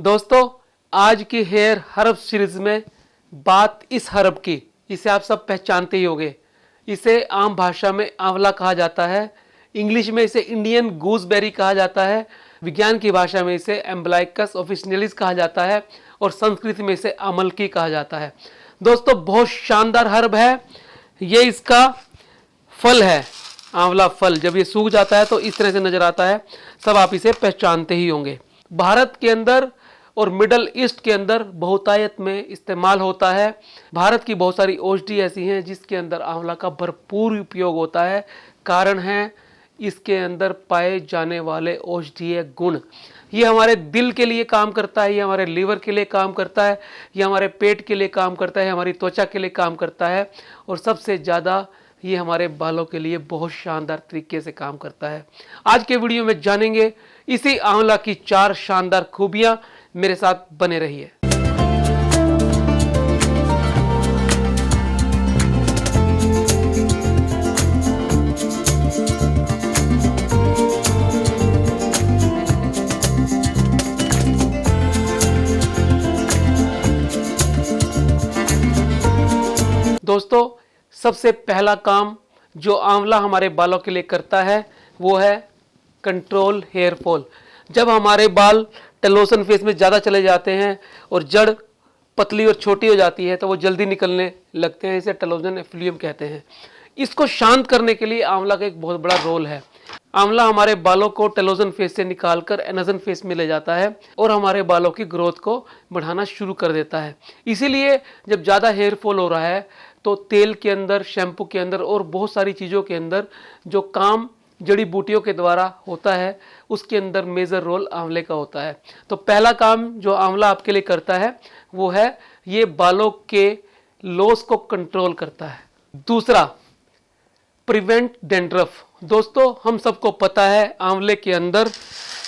दोस्तों, आज की हेयर हर्ब सीरीज में बात इस हर्ब की, इसे आप सब पहचानते ही होंगे। इसे आम भाषा में आंवला कहा जाता है, इंग्लिश में इसे इंडियन गूसबेरी कहा जाता है, विज्ञान की भाषा में इसे एम्ब्लाइकस ऑफिशिनलिस कहा जाता है और संस्कृत में इसे अमलकी कहा जाता है। दोस्तों, बहुत शानदार हर्ब है। ये इसका फल है, आंवला फल। जब ये सूख जाता है तो इस तरह से नजर आता है। सब आप इसे पहचानते ही होंगे। भारत के अंदर और मिडल ईस्ट के अंदर बहुतायत में इस्तेमाल होता है। भारत की बहुत सारी औषधि ऐसी हैं जिसके अंदर आंवला का भरपूर उपयोग होता है। कारण है इसके अंदर पाए जाने वाले औषधीय गुण। ये हमारे दिल के लिए काम करता है, ये हमारे लीवर के लिए काम करता है, ये हमारे पेट के लिए काम करता है, हमारी त्वचा के लिए काम करता है और सबसे ज़्यादा ये हमारे बालों के लिए बहुत शानदार तरीके से काम करता है। आज के वीडियो में जानेंगे इसी आंवला की 4 शानदार खूबियां। मेरे साथ बने रहिए। दोस्तों, सबसे पहला काम जो आंवला हमारे बालों के लिए करता है वो है कंट्रोल हेयर फॉल। जब हमारे बाल टेलोसन फेस में ज़्यादा चले जाते हैं और जड़ पतली और छोटी हो जाती है तो वो जल्दी निकलने लगते हैं, इसे टेलोसन एफिलियम कहते हैं। इसको शांत करने के लिए आंवला का एक बहुत बड़ा रोल है। आंवला हमारे बालों को टेलोसन फेस से निकालकर एनाजन फेस में ले जाता है और हमारे बालों की ग्रोथ को बढ़ाना शुरू कर देता है। इसीलिए जब ज़्यादा हेयर फॉल हो रहा है तो तेल के अंदर, शैम्पू के अंदर और बहुत सारी चीज़ों के अंदर जो काम जड़ी बूटियों के द्वारा होता है उसके अंदर मेजर रोल आंवले का होता है। तो पहला काम जो आंवला आपके लिए करता है वो है ये बालों के लॉस को कंट्रोल करता है। दूसरा, प्रिवेंट डैंड्रफ। दोस्तों, हम सबको पता है आंवले के अंदर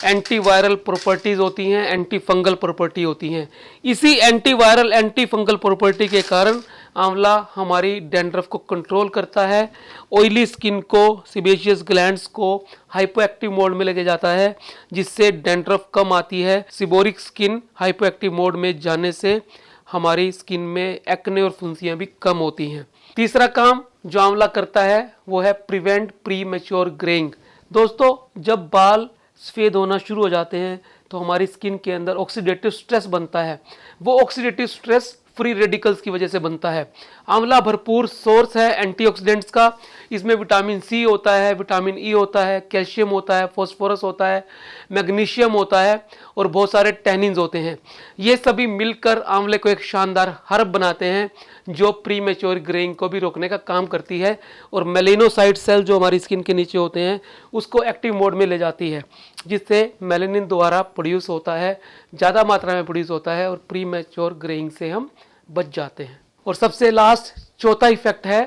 एंटीवायरल प्रॉपर्टीज होती हैं, एंटी फंगल प्रॉपर्टी होती हैं। इसी एंटीवायरल एंटी फंगल प्रॉपर्टी के कारण आंवला हमारी डैंड्रफ को कंट्रोल करता है, ऑयली स्किन को, सीबेशियस ग्लैंड्स को हाइपोएक्टिव मोड में लेके जाता है जिससे डैंड्रफ कम आती है। सिबोरिक स्किन हाइपोएक्टिव मोड में जाने से हमारी स्किन में एक्ने और फुंसियां भी कम होती हैं। तीसरा काम जो आंवला करता है वो है प्रिवेंट प्री मैच्योर ग्रेइंग। दोस्तों, जब बाल सफ़ेद होना शुरू हो जाते हैं तो हमारी स्किन के अंदर ऑक्सीडेटिव स्ट्रेस बनता है। वो ऑक्सीडेटिव स्ट्रेस फ्री रेडिकल्स की वजह से बनता है। आंवला भरपूर सोर्स है एंटीऑक्सीडेंट्स का। इसमें विटामिन सी होता है, विटामिन ई होता है, कैल्शियम होता है, फास्फोरस होता है, मैग्नीशियम होता है और बहुत सारे टैनिन्स होते हैं। ये सभी मिलकर आंवले को एक शानदार हर्ब बनाते हैं जो प्री मैच्योर ग्रेइंग को भी रोकने का काम करती है और मेलेनोसाइट सेल जो हमारी स्किन के नीचे होते हैं उसको एक्टिव मोड में ले जाती है जिससे मेलानिन द्वारा प्रोड्यूस होता है, ज़्यादा मात्रा में प्रोड्यूस होता है और प्री मैच्योर ग्रेइंग से हम बच जाते हैं। और सबसे लास्ट चौथा इफेक्ट है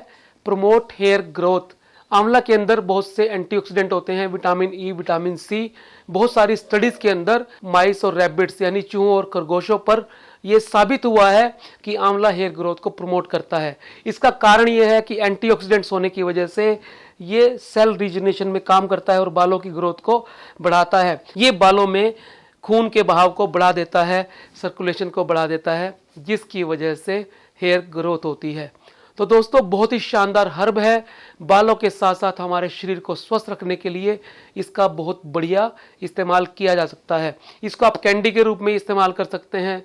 प्रमोट हेयर ग्रोथ। आंवला के अंदर बहुत से एंटीऑक्सीडेंट होते हैं, विटामिन ई, विटामिन सी। बहुत सारी स्टडीज के अंदर माइस और रैबिट्स यानी चूहों और खरगोशों पर यह साबित हुआ है कि आंवला हेयर ग्रोथ को प्रमोट करता है। इसका कारण यह है कि एंटीऑक्सीडेंट्स होने की वजह से ये सेल रिजनरेशन में काम करता है और बालों की ग्रोथ को बढ़ाता है। ये बालों में खून के बहाव को बढ़ा देता है, सर्कुलेशन को बढ़ा देता है जिसकी वजह से हेयर ग्रोथ होती है। तो दोस्तों, बहुत ही शानदार हर्ब है। बालों के साथ साथ हमारे शरीर को स्वस्थ रखने के लिए इसका बहुत बढ़िया इस्तेमाल किया जा सकता है। इसको आप कैंडी के रूप में इस्तेमाल कर सकते हैं,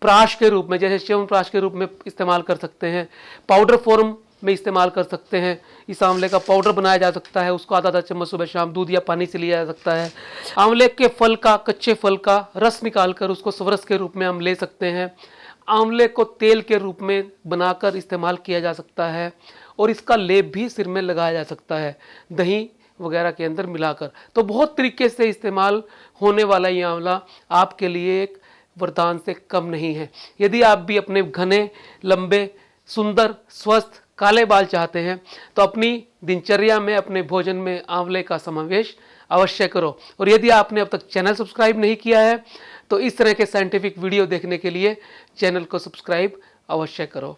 प्राश के रूप में जैसे च्यवनप्राश के रूप में इस्तेमाल कर सकते हैं, पाउडर फॉर्म में इस्तेमाल कर सकते हैं। इस आंवले का पाउडर बनाया जा सकता है, उसको आधा चम्मच सुबह शाम दूध या पानी से लिया जा सकता है। आंवले के फल का, कच्चे फल का रस निकालकर उसको स्वरस के रूप में हम ले सकते हैं। आंवले को तेल के रूप में बनाकर इस्तेमाल किया जा सकता है और इसका लेप भी सिर में लगाया जा सकता है दही वगैरह के अंदर मिलाकर। तो बहुत तरीके से इस्तेमाल होने वाला ये आंवला आपके लिए एक वरदान से कम नहीं है। यदि आप भी अपने घने, लंबे, सुंदर, स्वस्थ काले बाल चाहते हैं तो अपनी दिनचर्या में, अपने भोजन में आंवले का समावेश अवश्य करो। और यदि आपने अब तक चैनल सब्सक्राइब नहीं किया है तो इस तरह के साइंटिफिक वीडियो देखने के लिए चैनल को सब्सक्राइब अवश्य करो।